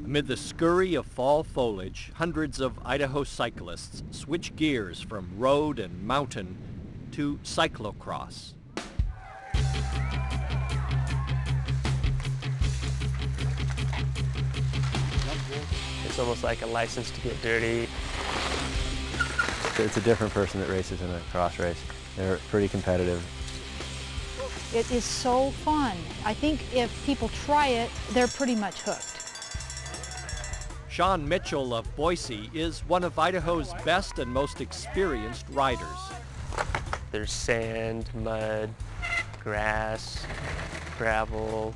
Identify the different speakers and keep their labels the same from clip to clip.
Speaker 1: Amid the scurry of fall foliage, hundreds of Idaho cyclists switch gears from road and mountain to cyclocross.
Speaker 2: It's almost like a license to get dirty.
Speaker 3: It's a different person that races in a cross race. They're pretty competitive.
Speaker 4: It is so fun. I think if people try it, they're pretty much hooked.
Speaker 1: Sean Mitchell of Boise is one of Idaho's best and most experienced riders.
Speaker 2: There's sand, mud, grass, gravel,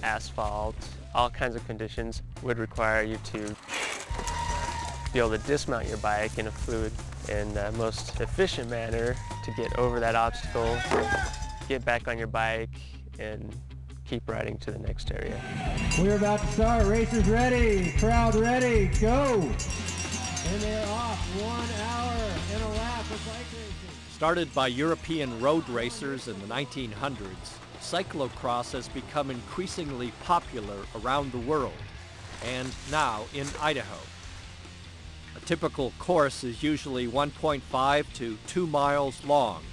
Speaker 2: asphalt. All kinds of conditions would require you to be able to dismount your bike in a fluid and most efficient manner to get over that obstacle, get back on your bike, and keep riding to the next area.
Speaker 5: We're about to start. Racers ready. Crowd ready. Go. And they're off. 1 hour and a lap of bike racing.
Speaker 1: Started by European road racers in the 1900s, cyclocross has become increasingly popular around the world, and now in Idaho. A typical course is usually 1.5 to 2 miles long.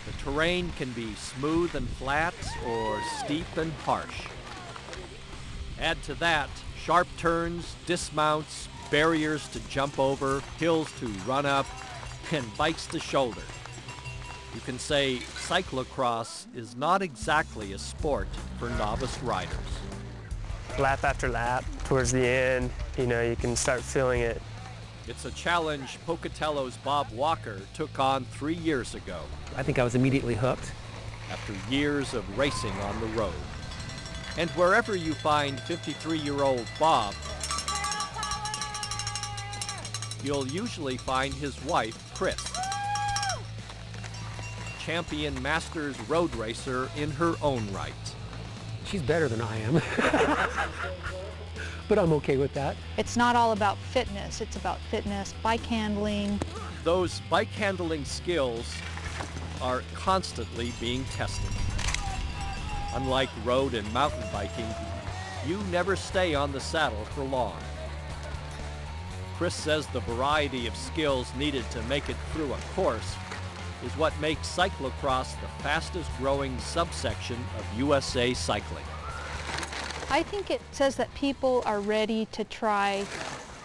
Speaker 1: The terrain can be smooth and flat or steep and harsh. Add to that sharp turns, dismounts, barriers to jump over, hills to run up, and bikes to shoulder. You can say cyclocross is not exactly a sport for novice riders.
Speaker 2: Lap after lap, towards the end, you can start feeling it.
Speaker 1: It's a challenge Pocatello's Bob Walker took on 3 years ago.
Speaker 6: I think I was immediately hooked.
Speaker 1: After years of racing on the road. And wherever you find 53-year-old Bob, you'll usually find his wife, Chris. Champion Masters road racer in her own right.
Speaker 6: She's better than I am. But I'm okay with that.
Speaker 4: It's not all about fitness. It's about fitness, bike handling.
Speaker 1: Those bike handling skills are constantly being tested. Unlike road and mountain biking, you never stay on the saddle for long. Chris says the variety of skills needed to make it through a course is what makes cyclocross the fastest growing subsection of USA cycling.
Speaker 4: I think it says that people are ready to try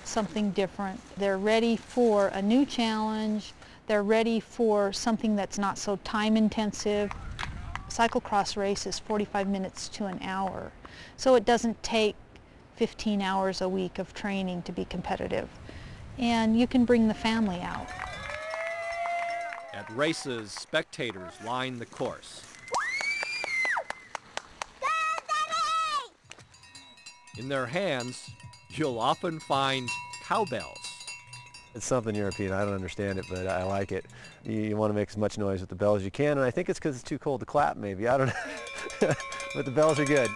Speaker 4: something different. They're ready for a new challenge. They're ready for something that's not so time intensive. Cyclocross race is 45 minutes to an hour, so it doesn't take 15 hours a week of training to be competitive. And you can bring the family out.
Speaker 1: At races, spectators line the course. In their hands, you'll often find cowbells.
Speaker 3: It's something European. I don't understand it, but I like it. You want to make as much noise with the bells as you can, and I think it's because it's too cold to clap, maybe. I don't know. But the bells are good.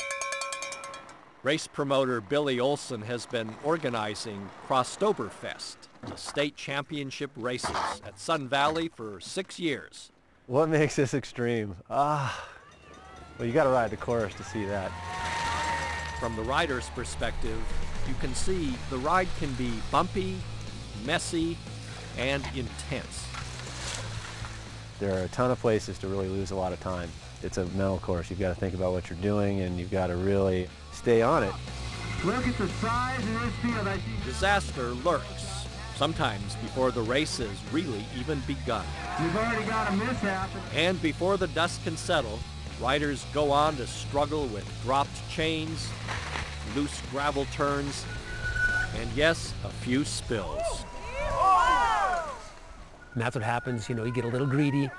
Speaker 1: Race promoter Billy Olson has been organizing Crosstoberfest, the state championship races at Sun Valley for 6 years.
Speaker 3: What makes this extreme? Well, you got to ride the course to see that.
Speaker 1: From the rider's perspective, you can see the ride can be bumpy, messy, and intense.
Speaker 3: There are a ton of places to really lose a lot of time. It's a mental course. You've got to think about what you're doing, and you've got to really stay on it.
Speaker 5: Look at the size of this field.
Speaker 1: Disaster lurks, sometimes before the race has really even begun.
Speaker 5: You've already got a mishap.
Speaker 1: And before the dust can settle, riders go on to struggle with dropped chains, loose gravel turns, and yes, a few spills.
Speaker 6: And that's what happens, you get a little greedy,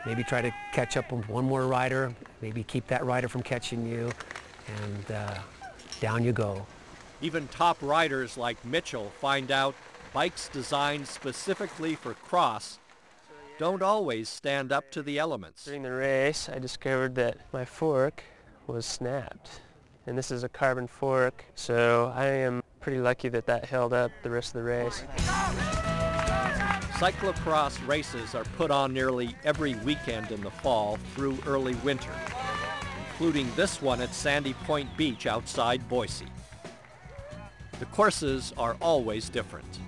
Speaker 6: maybe try to catch up with one more rider, maybe keep that rider from catching you, and down you go.
Speaker 1: Even top riders like Mitchell find out bikes designed specifically for cross don't always stand up to the elements.
Speaker 2: During the race, I discovered that my fork was snapped. And this is a carbon fork, so I am pretty lucky that that held up the rest of the race.
Speaker 1: Cyclocross races are put on nearly every weekend in the fall through early winter, including this one at Sandy Point Beach outside Boise. The courses are always different.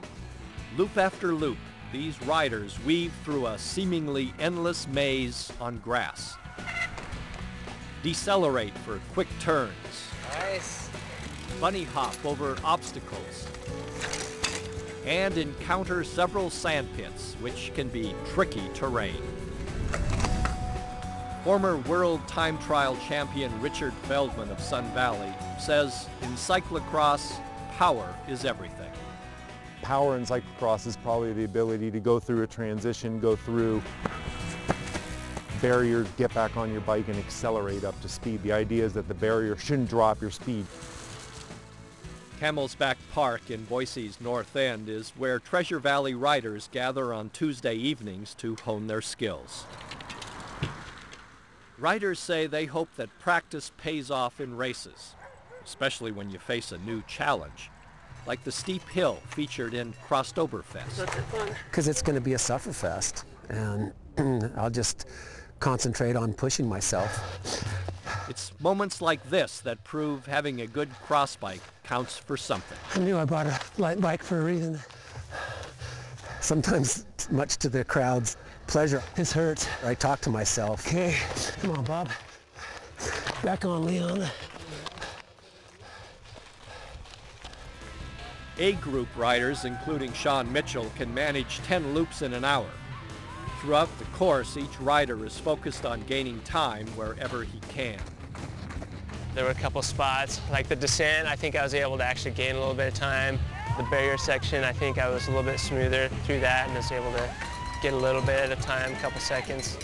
Speaker 1: Loop after loop, these riders weave through a seemingly endless maze on grass. Decelerate for quick turns.
Speaker 2: Nice.
Speaker 1: Bunny hop over obstacles. And encounter several sand pits, which can be tricky terrain. Former world time trial champion Richard Feldman of Sun Valley says in cyclocross, power is everything.
Speaker 7: Power in cyclocross is probably the ability to go through a transition, go through barrier, get back on your bike and accelerate up to speed. The idea is that the barrier shouldn't drop your speed.
Speaker 1: Camel's Back Park in Boise's North End is where Treasure Valley riders gather on Tuesday evenings to hone their skills. Riders say they hope that practice pays off in races, especially when you face a new challenge, like the steep hill featured in Crosstoberfest.
Speaker 6: Because it's going to be a sufferfest, and I'll just concentrate on pushing myself.
Speaker 1: It's moments like this that prove having a good cross bike counts for something.
Speaker 6: I knew I bought a light bike for a reason. Sometimes, much to the crowd's pleasure, this hurts. I talk to myself. Okay, come on, Bob. Back on, Leon.
Speaker 1: A-group riders, including Sean Mitchell, can manage 10 loops in an hour. Throughout the course, each rider is focused on gaining time wherever he can.
Speaker 2: There were a couple spots, like the descent, I think I was able to actually gain a little bit of time. The barrier section, I think I was a little bit smoother through that and was able to get a little bit at a time, a couple seconds.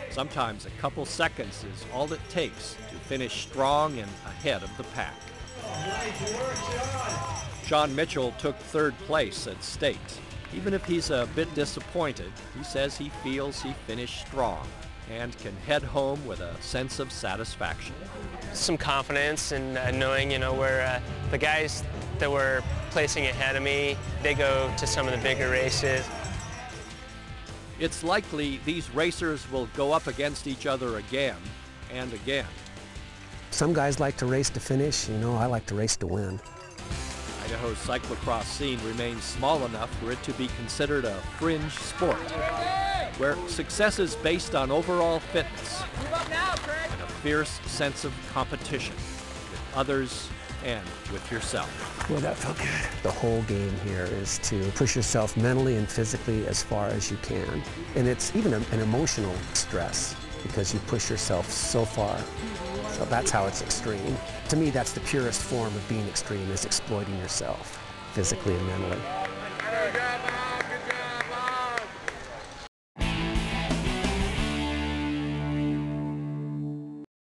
Speaker 1: Sometimes a couple seconds is all it takes to finish strong and ahead of the pack. Sean Mitchell took third place at state. Even if he's a bit disappointed, he says he feels he finished strong and can head home with a sense of satisfaction.
Speaker 2: Some confidence in knowing, where the guys that were placing ahead of me, they go to some of the bigger races.
Speaker 1: It's likely these racers will go up against each other again and again.
Speaker 6: Some guys like to race to finish, I like to race to win.
Speaker 1: Idaho's cyclocross scene remains small enough for it to be considered a fringe sport, where success is based on overall fitness and a fierce sense of competition with others and with yourself.
Speaker 6: Well, that felt good. The whole game here is to push yourself mentally and physically as far as you can. And it's even an emotional stress because you push yourself so far. So that's how it's extreme. To me, that's the purest form of being extreme, is exploiting yourself physically and mentally.